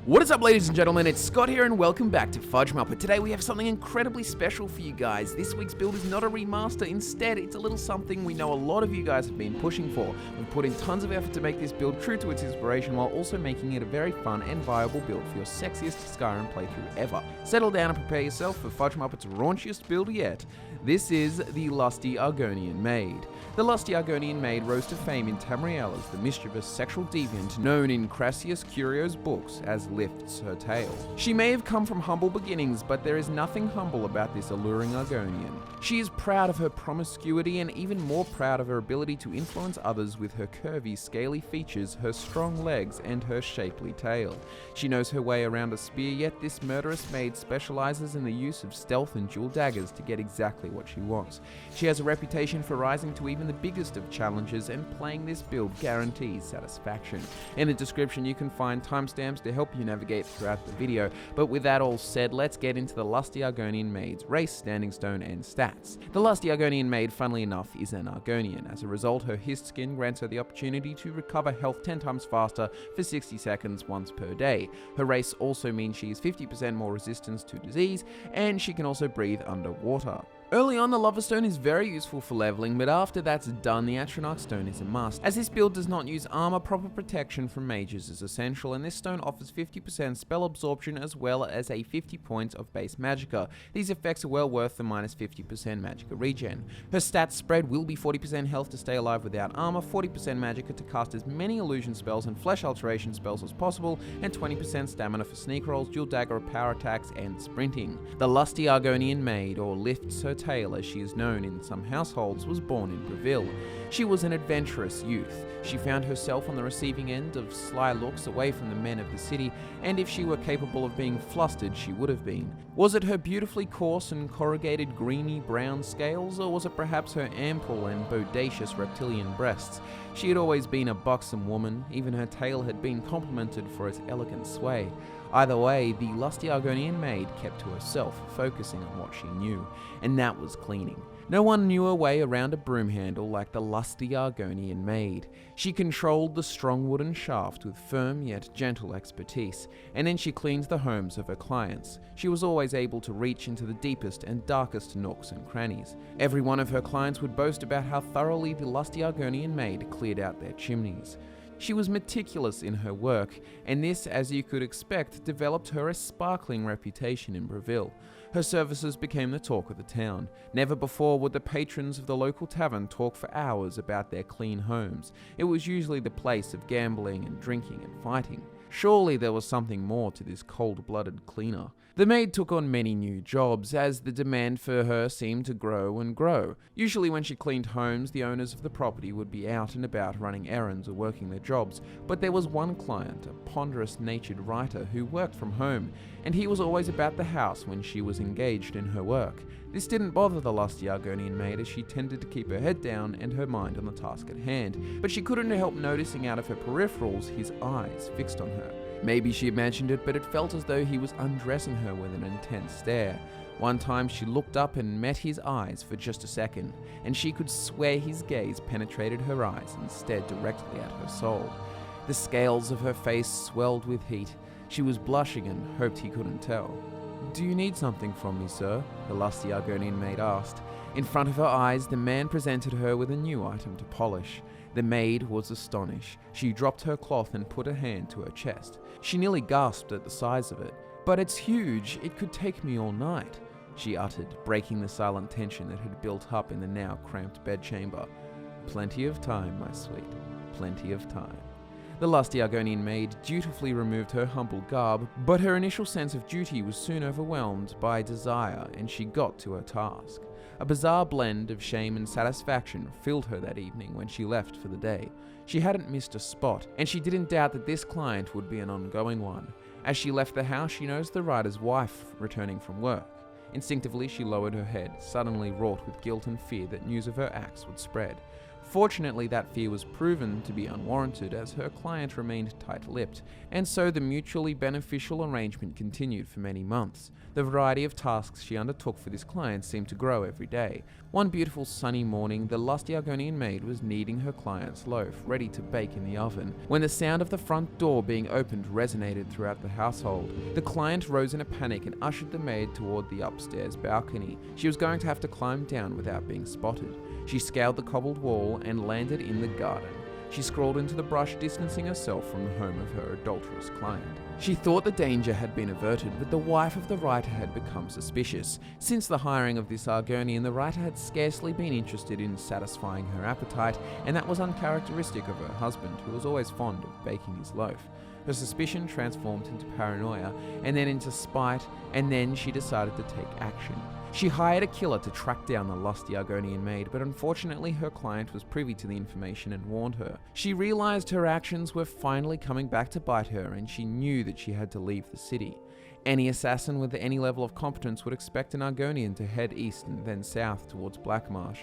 What is up, ladies and gentlemen, it's Scott here and welcome back to FudgeMuppet. Today we have something incredibly special for you guys. This week's build is not a remaster, instead it's a little something we know a lot of you guys have been pushing for. We've put in tons of effort to make this build true to its inspiration while also making it a very fun and viable build for your sexiest Skyrim playthrough ever. Settle down and prepare yourself for FudgeMuppet's raunchiest build yet. This is the Lusty Argonian Maid. The Lusty Argonian Maid rose to fame in Tamriel as the mischievous sexual deviant known in Crassius Curio's books as Lifts Her Tail. She may have come from humble beginnings, but there is nothing humble about this alluring Argonian. She is proud of her promiscuity and even more proud of her ability to influence others with her curvy, scaly features, her strong legs, and her shapely tail. She knows her way around a spear, yet this murderous maid specializes in the use of stealth and dual daggers to get exactly what she wants. She has a reputation for rising to even the biggest of challenges, and playing this build guarantees satisfaction. In the description you can find timestamps to help you navigate throughout the video, but with that all said, let's get into the Lusty Argonian Maid's race, standing stone, and stats. The Lusty Argonian Maid, funnily enough, is an Argonian. As a result, her hissed skin grants her the opportunity to recover health 10 times faster for 60 seconds once per day. Her race also means she is 50% more resistant to disease, and she can also breathe underwater. Early on, the Lover Stone is very useful for leveling, but after that's done, the Atronach Stone is a must. As this build does not use armor, proper protection from mages is essential, and this stone offers 50% spell absorption as well as a 50 points of base magicka. These effects are well worth the minus 50% magicka regen. Her stats spread will be 40% health to stay alive without armor, 40% magicka to cast as many illusion spells and flesh alteration spells as possible, and 20% stamina for sneak rolls, dual dagger or power attacks, and sprinting. The Lusty Argonian Maid, or Lifts Her Tail as she is known in some households, was born in Breville. She was an adventurous youth. She found herself on the receiving end of sly looks away from the men of the city, and if she were capable of being flustered, she would have been. Was it her beautifully coarse and corrugated greeny brown scales, or was it perhaps her ample and bodacious reptilian breasts? She had always been a buxom woman, even her tail had been complimented for its elegant sway. Either way, the Lusty Argonian Maid kept to herself, focusing on what she knew, and that was cleaning. No one knew her way around a broom handle like the Lusty Argonian Maid. She controlled the strong wooden shaft with firm yet gentle expertise, and then she cleaned the homes of her clients. She was always able to reach into the deepest and darkest nooks and crannies. Every one of her clients would boast about how thoroughly the Lusty Argonian Maid cleared out their chimneys. She was meticulous in her work, and this, as you could expect, developed her a sparkling reputation in Breville. Her services became the talk of the town. Never before would the patrons of the local tavern talk for hours about their clean homes. It was usually the place of gambling and drinking and fighting. Surely there was something more to this cold-blooded cleaner. The maid took on many new jobs, as the demand for her seemed to grow and grow. Usually when she cleaned homes, the owners of the property would be out and about running errands or working their jobs, but there was one client, a ponderous-natured writer, who worked from home, and he was always about the house when she was engaged in her work. This didn't bother the Lusty Argonian Maid, as she tended to keep her head down and her mind on the task at hand, but she couldn't help noticing out of her peripherals his eyes fixed on her. Maybe she imagined it, but it felt as though he was undressing her with an intense stare. One time she looked up and met his eyes for just a second, and she could swear his gaze penetrated her eyes and stared directly at her soul. The scales of her face swelled with heat. She was blushing and hoped he couldn't tell. "Do you need something from me, sir?" the Lusty Argonian Maid asked. In front of her eyes, the man presented her with a new item to polish. The maid was astonished. She dropped her cloth and put her hand to her chest. She nearly gasped at the size of it. "But it's huge, it could take me all night," she uttered, breaking the silent tension that had built up in the now cramped bedchamber. "Plenty of time, my sweet, plenty of time." The Lusty Argonian Maid dutifully removed her humble garb, but her initial sense of duty was soon overwhelmed by desire, and she got to her task. A bizarre blend of shame and satisfaction filled her that evening when she left for the day. She hadn't missed a spot, and she didn't doubt that this client would be an ongoing one. As she left the house, she noticed the writer's wife returning from work. Instinctively, she lowered her head, suddenly wrought with guilt and fear that news of her acts would spread. Fortunately, that fear was proven to be unwarranted as her client remained tight-lipped, and so the mutually beneficial arrangement continued for many months. The variety of tasks she undertook for this client seemed to grow every day. One beautiful sunny morning, the Lusty Argonian Maid was kneading her client's loaf, ready to bake in the oven, when the sound of the front door being opened resonated throughout the household. The client rose in a panic and ushered the maid toward the upstairs balcony. She was going to have to climb down without being spotted. She scaled the cobbled wall and landed in the garden. She scrawled into the brush, distancing herself from the home of her adulterous client. She thought the danger had been averted, but the wife of the writer had become suspicious. Since the hiring of this Argonian, the writer had scarcely been interested in satisfying her appetite, and that was uncharacteristic of her husband, who was always fond of baking his loaf. Her suspicion transformed into paranoia, and then into spite, and then she decided to take action. She hired a killer to track down the Lusty Argonian Maid, but unfortunately her client was privy to the information and warned her. She realized her actions were finally coming back to bite her, and she knew that she had to leave the city. Any assassin with any level of competence would expect an Argonian to head east and then south towards Blackmarsh.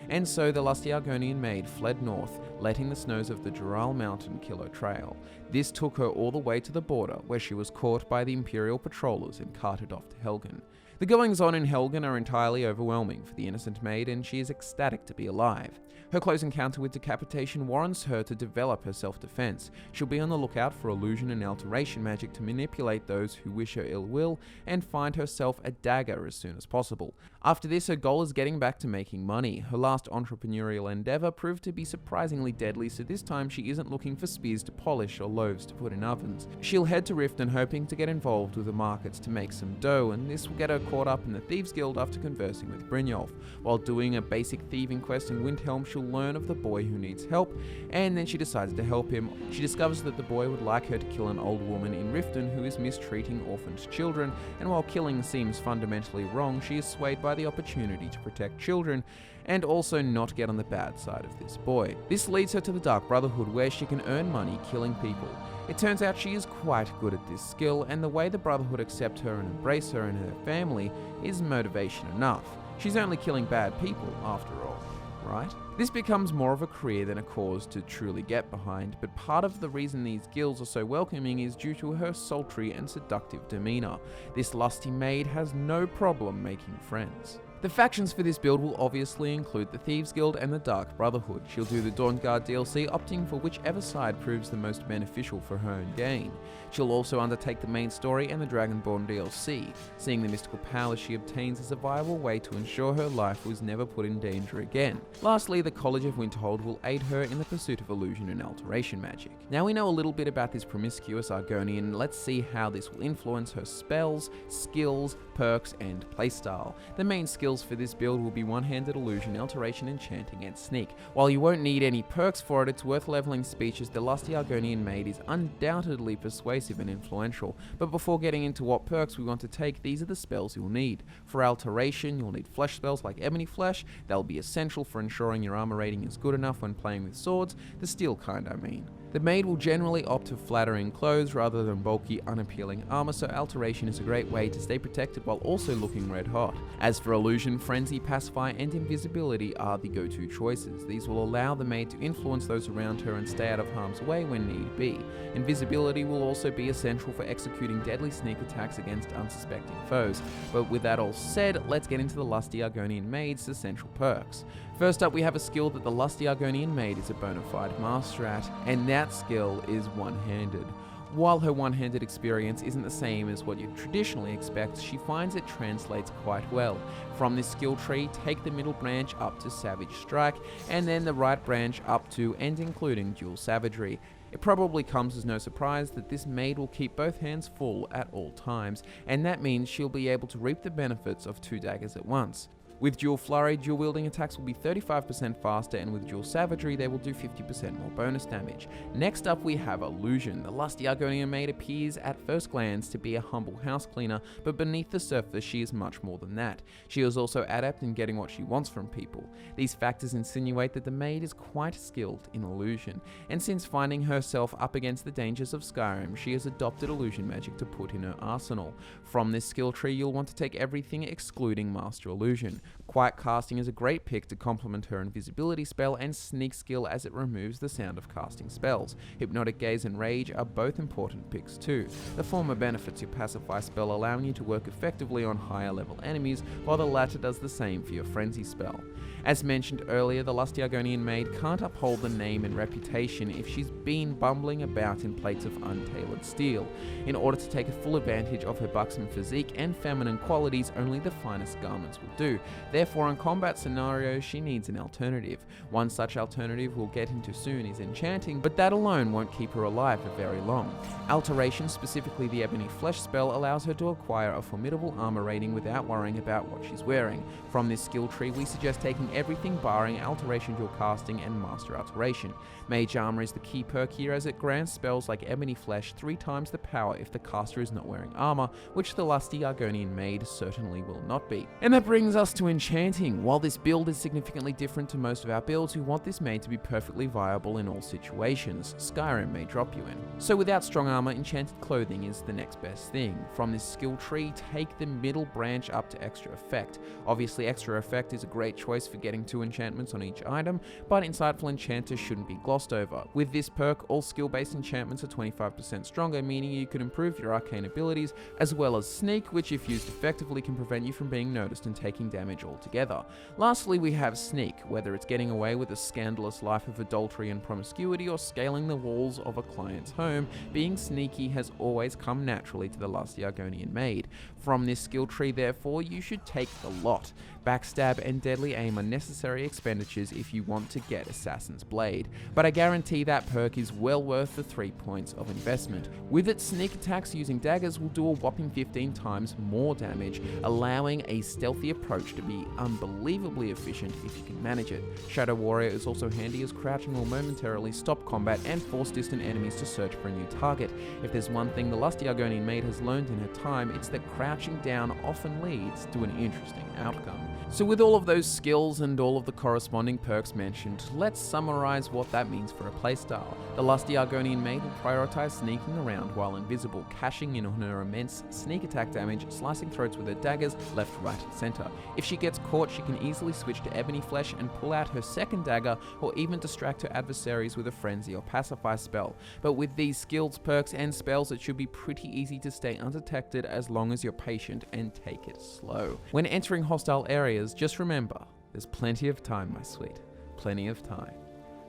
And so the Lusty Argonian Maid fled north, letting the snows of the Dural Mountain kill her trail. This took her all the way to the border, where she was caught by the Imperial patrollers and carted off to Helgen. The goings-on in Helgen are entirely overwhelming for the innocent maid, and she is ecstatic to be alive. Her close encounter with decapitation warrants her to develop her self-defense. She'll be on the lookout for illusion and alteration magic to manipulate those who wish her ill will, and find herself a dagger as soon as possible. After this, her goal is getting back to making money. Her last entrepreneurial endeavor proved to be surprisingly deadly, so this time she isn't looking for spears to polish or loaves to put in ovens. She'll head to Riften hoping to get involved with the markets to make some dough, and this will get her caught up in the Thieves Guild after conversing with Brynjolf. While doing a basic thieving quest in Windhelm, she'll learn of the boy who needs help, and then she decides to help him. She discovers that the boy would like her to kill an old woman in Riften who is mistreating orphaned children, and while killing seems fundamentally wrong, she is swayed by the opportunity to protect children and also not get on the bad side of this boy. This leads her to the Dark Brotherhood, where she can earn money killing people. It turns out she is quite good at this skill, and the way the Brotherhood accept her and embrace her and her family is motivation enough. She's only killing bad people after all, right? This becomes more of a career than a cause to truly get behind, but part of the reason these guilds are so welcoming is due to her sultry and seductive demeanor. This lusty maid has no problem making friends. The factions for this build will obviously include the Thieves Guild and the Dark Brotherhood. She'll do the Dawnguard DLC, opting for whichever side proves the most beneficial for her own gain. She'll also undertake the main story and the Dragonborn DLC, seeing the mystical powers she obtains as a viable way to ensure her life was never put in danger again. Lastly, the College of Winterhold will aid her in the pursuit of illusion and alteration magic. Now we know a little bit about this promiscuous Argonian, let's see how this will influence her spells, skills, perks, and playstyle. The main skills for this build will be one-handed illusion, alteration, enchanting, and sneak. While you won't need any perks for it, it's worth leveling speech as the Lusty Argonian Maid is undoubtedly persuasive and influential. But before getting into what perks we want to take, these are the spells you'll need. For alteration, you'll need flesh spells like Ebony Flesh. They'll be essential for ensuring your armor rating is good enough when playing with swords, the steel kind I mean. The maid will generally opt for flattering clothes rather than bulky, unappealing armor, so alteration is a great way to stay protected while also looking red hot. As for illusion, frenzy, pacify, and invisibility are the go-to choices. These will allow the maid to influence those around her and stay out of harm's way when need be. Invisibility will also be essential for executing deadly sneak attacks against unsuspecting foes. But with that all said, let's get into the Lusty Argonian Maid's essential perks. First up, we have a skill that the Lusty Argonian Maid is a bona fide master at, and that skill is one-handed. While her one-handed experience isn't the same as what you'd traditionally expect, she finds it translates quite well. From this skill tree, take the middle branch up to Savage Strike, and then the right branch up to and including Dual Savagery. It probably comes as no surprise that this maid will keep both hands full at all times, and that means she'll be able to reap the benefits of two daggers at once. With Dual Flurry, dual wielding attacks will be 35% faster, and with Dual Savagery they will do 50% more bonus damage. Next up we have Illusion. The Lusty Argonian Maid appears at first glance to be a humble house cleaner, but beneath the surface she is much more than that. She is also adept in getting what she wants from people. These factors insinuate that the maid is quite skilled in illusion, and since finding herself up against the dangers of Skyrim, she has adopted illusion magic to put in her arsenal. From this skill tree you'll want to take everything excluding Master Illusion. Quiet Casting is a great pick to complement her invisibility spell, and Sneak skill as it removes the sound of casting spells. Hypnotic Gaze and Rage are both important picks too. The former benefits your Pacify spell, allowing you to work effectively on higher level enemies, while the latter does the same for your Frenzy spell. As mentioned earlier, the Lusty Argonian Maid can't uphold the name and reputation if she's been bumbling about in plates of untailored steel. In order to take a full advantage of her buxom physique and feminine qualities, only the finest garments will do. Therefore, in combat scenarios, she needs an alternative. One such alternative we'll get into soon is enchanting, but that alone won't keep her alive for very long. Alteration, specifically the Ebony Flesh spell, allows her to acquire a formidable armor rating without worrying about what she's wearing. From this skill tree, we suggest taking everything barring Alteration dual casting and Master Alteration. Mage Armor is the key perk here, as it grants spells like Ebony Flesh 3 times the power if the caster is not wearing armor, which the Lusty Argonian Maid certainly will not be. And that brings us to enchanting. While this build is significantly different to most of our builds, we want this maid to be perfectly viable in all situations. Skyrim may drop you in. So without strong armor, enchanted clothing is the next best thing. From this skill tree, take the middle branch up to Extra Effect. Obviously, Extra Effect is a great choice for getting 2 enchantments on each item, but Insightful Enchanter shouldn't be glossed over. With this perk, all skill-based enchantments are 25% stronger, meaning you can improve your arcane abilities, as well as Sneak, which if used effectively can prevent you from being noticed and taking damage altogether. Lastly, we have Sneak, whether it's getting away with a scandalous life of adultery and promiscuity or scaling the walls of a client's home, being sneaky has always come naturally to the Lusty Argonian Maid. From this skill tree, therefore, you should take the lot. Backstab and Deadly Aim are necessary expenditures if you want to get Assassin's Blade, but I guarantee that perk is well worth the 3 points of investment. With it, sneak attacks using daggers will do a whopping 15 times more damage, allowing a stealthy approach to be unbelievably efficient if you can manage it. Shadow Warrior is also handy, as crouching will momentarily stop combat and force distant enemies to search for a new target. If there's one thing the Lusty Argonian Maid has learned in her time, it's that crouching down often leads to an interesting outcome. So with all of those skills and all of the corresponding perks mentioned, let's summarize what that means for a playstyle. The Lusty Argonian Maid will prioritize sneaking around while invisible, cashing in on her immense sneak attack damage, slicing throats with her daggers left, right, and center. If she gets caught, she can easily switch to Ebony Flesh and pull out her second dagger, or even distract her adversaries with a Frenzy or Pacify spell. But with these skills, perks, and spells, it should be pretty easy to stay undetected as long as you're patient and take it slow. When entering hostile areas, just remember, there's plenty of time, my sweet. Plenty of time.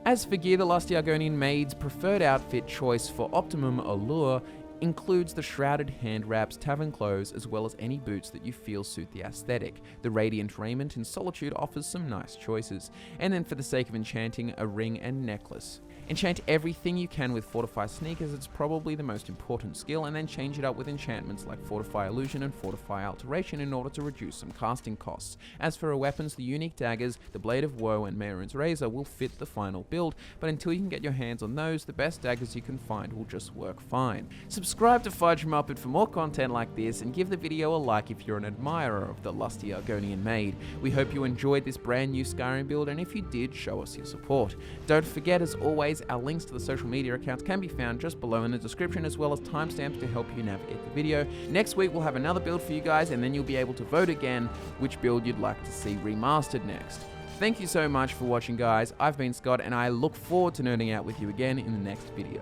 As for gear, the Lusty Argonian Maid's preferred outfit choice for optimum allure includes the shrouded hand wraps, tavern clothes, as well as any boots that you feel suit the aesthetic. The Radiant Raiment in Solitude offers some nice choices. And then for the sake of enchanting, a ring and necklace. Enchant everything you can with Fortify Sneak, as it's probably the most important skill, and then change it up with enchantments like Fortify Illusion and Fortify Alteration in order to reduce some casting costs. As for her weapons, the unique daggers, the Blade of Woe and Mehrunes Razor will fit the final build, but until you can get your hands on those, the best daggers you can find will just work fine. Subscribe to FudgeMuppet for more content like this, and give the video a like if you're an admirer of the Lusty Argonian Maid. We hope you enjoyed this brand new Skyrim build, and if you did, show us your support. Don't forget, as always, our links to the social media accounts can be found just below in the description, as well as timestamps to help you navigate the video. Next week we'll have another build for you guys, and then you'll be able to vote again which build you'd like to see remastered next. Thank you so much for watching, guys. I've been Scott, and I look forward to nerding out with you again in the next video.